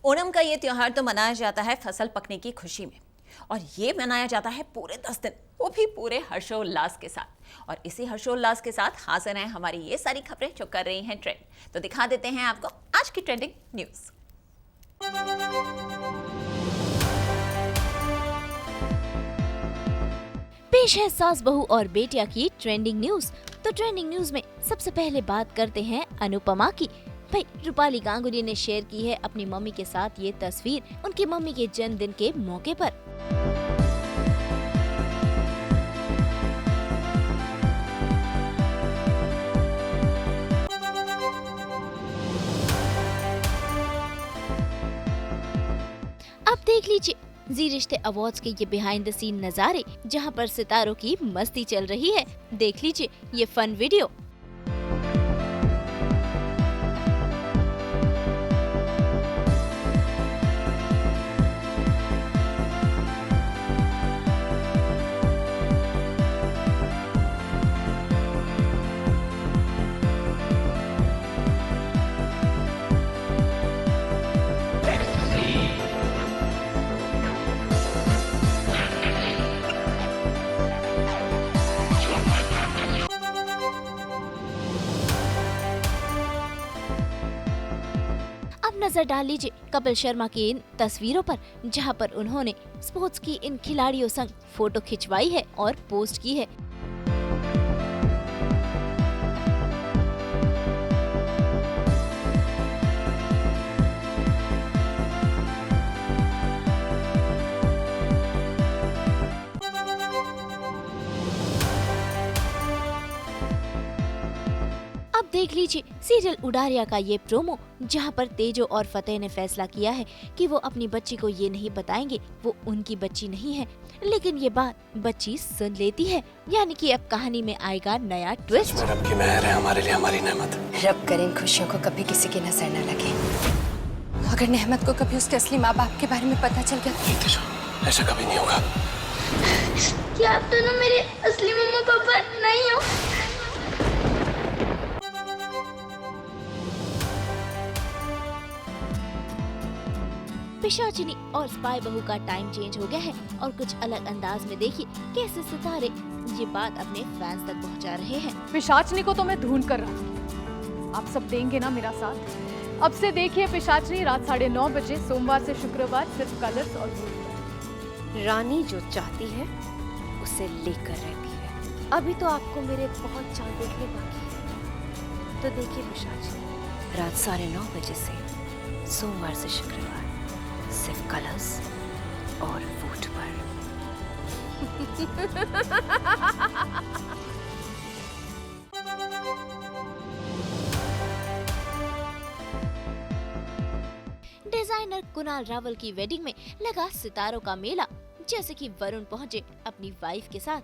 ओणम का ये त्योहार तो मनाया जाता है फसल पकने की खुशी में, और ये मनाया जाता है पूरे 10 दिन, वो भी पूरे हर्षोल्लास के साथ। और इसी हर्षोल्लास के साथ हाजिर हैं हमारी ये सारी खबरें जो कर रही हैं ट्रेंड। तो दिखा देते हैं आपको आज की ट्रेंडिंग न्यूज़। पेश है सास बहू और बेटिया की ट्रेंडिंग न्यूज। तो ट्रेंडिंग न्यूज में सबसे पहले बात करते हैं अनुपमा की। भाई रूपाली गांगुली ने शेयर की है अपनी मम्मी के साथ ये तस्वीर उनकी मम्मी के जन्मदिन के मौके पर। अब देख लीजिए जी रिश्ते अवार्ड्स के ये बिहाइंड द सीन नजारे, जहां पर सितारों की मस्ती चल रही है। देख लीजिए ये फन वीडियो। अब नजर डाल लीजिए कपिल शर्मा की इन तस्वीरों पर, जहां पर उन्होंने स्पोर्ट्स की इन खिलाड़ियों संग फोटो खिंचवाई है और पोस्ट की है। अब देख लीजिए सीरियल उडारिया का ये प्रोमो, जहां पर तेजो और फतेह ने फैसला किया है कि वो अपनी बच्ची को ये नहीं बताएंगे वो उनकी बच्ची नहीं है, लेकिन ये बात बच्ची सुन लेती है। यानी कि अब कहानी में आएगा नया ट्विस्ट। रब की मेहर है हमारे लिए, हमारी नेमत। रब करे इन खुशियों को कभी किसी की नजर न लगे। अगर नेहमत को कभी उसके असली माँ बाप के बारे में पता चल गया, ऐसा कभी नहीं होगा। क्या आप दोनों मेरे असली मम्मा पापा नहीं हो? पिशाचिनी और स्पाई बहू का टाइम चेंज हो गया है और कुछ अलग अंदाज में देखिए कैसे सितारे ये बात अपने फैंस तक पहुंचा रहे हैं। पिशाचनी को तो मैं ढूंढ कर रहा हूँ, आप सब देंगे ना मेरा साथ। अब से देखिए पिशाचनी रात 9:30 बजे सोमवार से शुक्रवार सिर्फ कलर्स और भूल। रानी जो चाहती है उसे लेकर रहती है। अभी तो आपको मेरे बहुत चाल देखने बाकी है, तो देखिए पिशाचनी रात 9:30 बजे से सोमवार से शुक्रवार सिर्फ कलर्स और वोट पर। डिजाइनर कुणाल रावल की वेडिंग में लगा सितारों का मेला, जैसे कि वरुण पहुंचे अपनी वाइफ के साथ।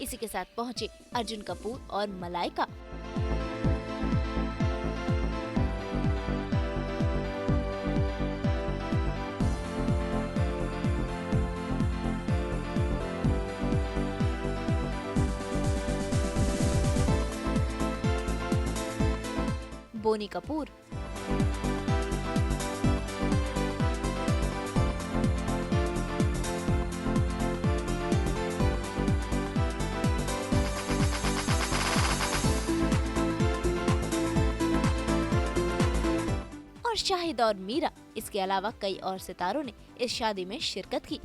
इसी के साथ पहुंचे अर्जुन कपूर और मलाइका। बोनी कपूर, और शाहिद और मीरा। इसके अलावा कई और सितारों ने इस शादी में शिरकत की।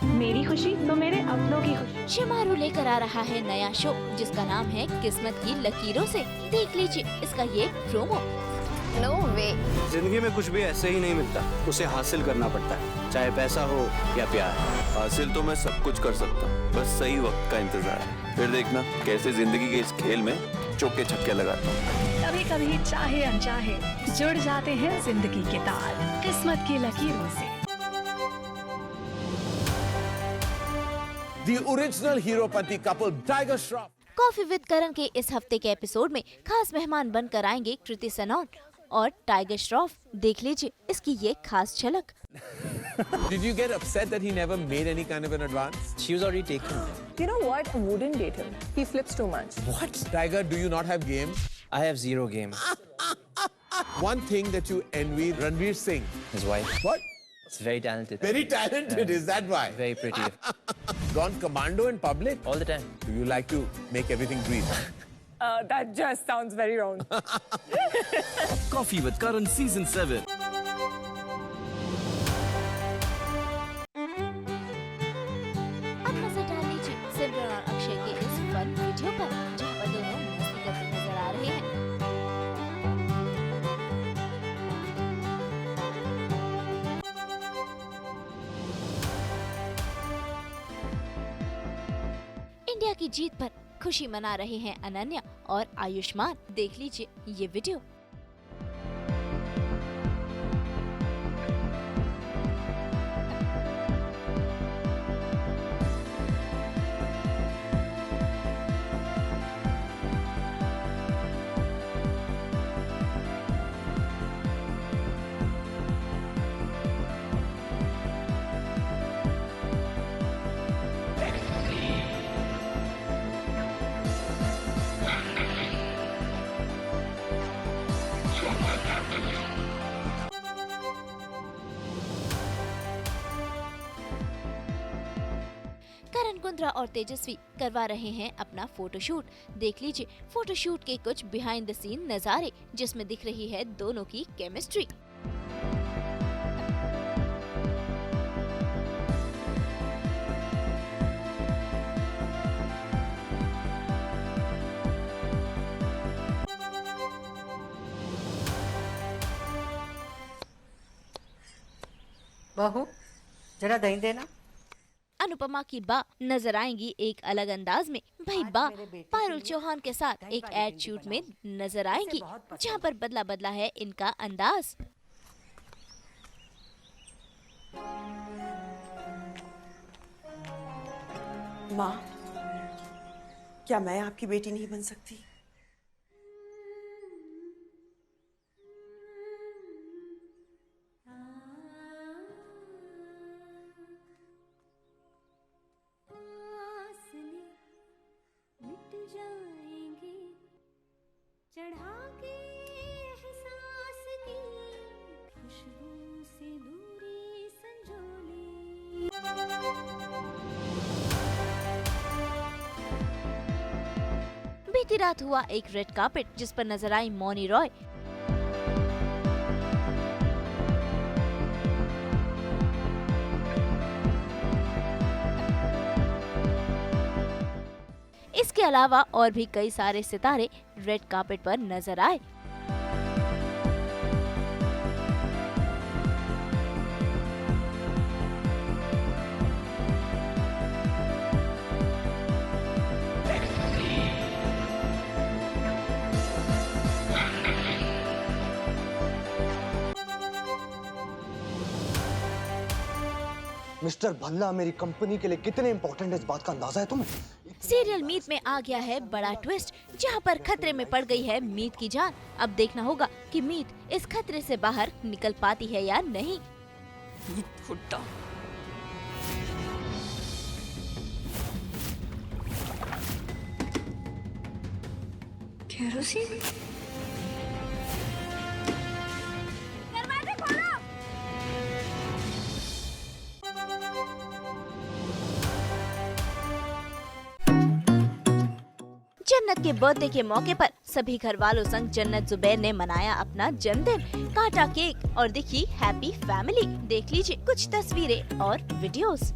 मेरी खुशी तो मेरे अपनों की खुशी। शिमारू लेकर आ रहा है नया शो जिसका नाम है किस्मत की लकीरों से। देख लीजिए इसका ये प्रोमो। नो वे। जिंदगी में कुछ भी ऐसे ही नहीं मिलता, उसे हासिल करना पड़ता है, चाहे पैसा हो या प्यार। हासिल तो मैं सब कुछ कर सकता हूँ, बस सही वक्त का इंतजार है। फिर देखना कैसे जिंदगी के इस खेल में चौके छक्के लगाता हूँ। कभी कभी चाहे अनचाहे जुड़ जाते हैं जिंदगी के तार किस्मत की लकीरों से। The original hero-pati couple Tiger Shroff. Coffee with Karan के इस हफ्ते के एपिसोड में खास मेहमान बनकर आएंगे कृति सनोन और टाइगर श्रॉफ। देख लीजिए इसकी ये खास झलक। Did you get upset that he never made any kind of an advance? She was already taken. You know what? I wouldn't date him. He flips too much. What? Tiger, do you not have game? I have zero game. One thing that you envy Ranveer Singh. His wife. What? It's very talented. Very talented, is that why? Very pretty. Gone commando in public? All the time. Do you like to make everything breathe? That just sounds very wrong. Coffee with Karan Season 7. अब नजर डाल लीजिए सिमरन और अक्षय के इस fun video पर जहाँ पर दोनों मस्ती करते नजर आ रहे हैं। इंडिया की जीत पर खुशी मना रहे हैं अनन्या और आयुष्मान। देख लीजिए ये वीडियो। करण कुंद्रा और तेजस्वी करवा रहे हैं अपना फोटोशूट। देख लीजिए फोटोशूट के कुछ बिहाइंड द सीन नजारे जिसमें दिख रही है दोनों की केमिस्ट्री। बहू जरा दही देना। अनुपमा की बा नजर आएंगी एक अलग अंदाज में। भाई बा पारुल चौहान के साथ एक एड शूट में नजर आएंगी जहां पर बदला बदला है इनका अंदाज। माँ, क्या मैं आपकी बेटी नहीं बन सकती? चढ़ा के एहसास की खुशबू से दूरी संजोली। बीती रात हुआ एक रेड कार्पेट जिस पर नजर आई मौनी रॉय। इसके अलावा और भी कई सारे सितारे रेड कार्पेट पर नजर आए। मिस्टर भल्ला मेरी कंपनी के लिए कितने इम्पोर्टेंट है इस बात का अंदाजा है तुम्हें? सीरियल मीत में आ गया है बड़ा ट्विस्ट जहां पर खतरे में पड़ गई है मीत की जान। अब देखना होगा कि मीत इस खतरे से बाहर निकल पाती है या नहीं। केरोसिन? जन्नत के बर्थडे के मौके पर सभी घर वालों संग जन्नत जुबैर ने मनाया अपना जन्मदिन। काटा केक और दिखी हैप्पी फैमिली। देख लीजिए कुछ तस्वीरें और वीडियोस।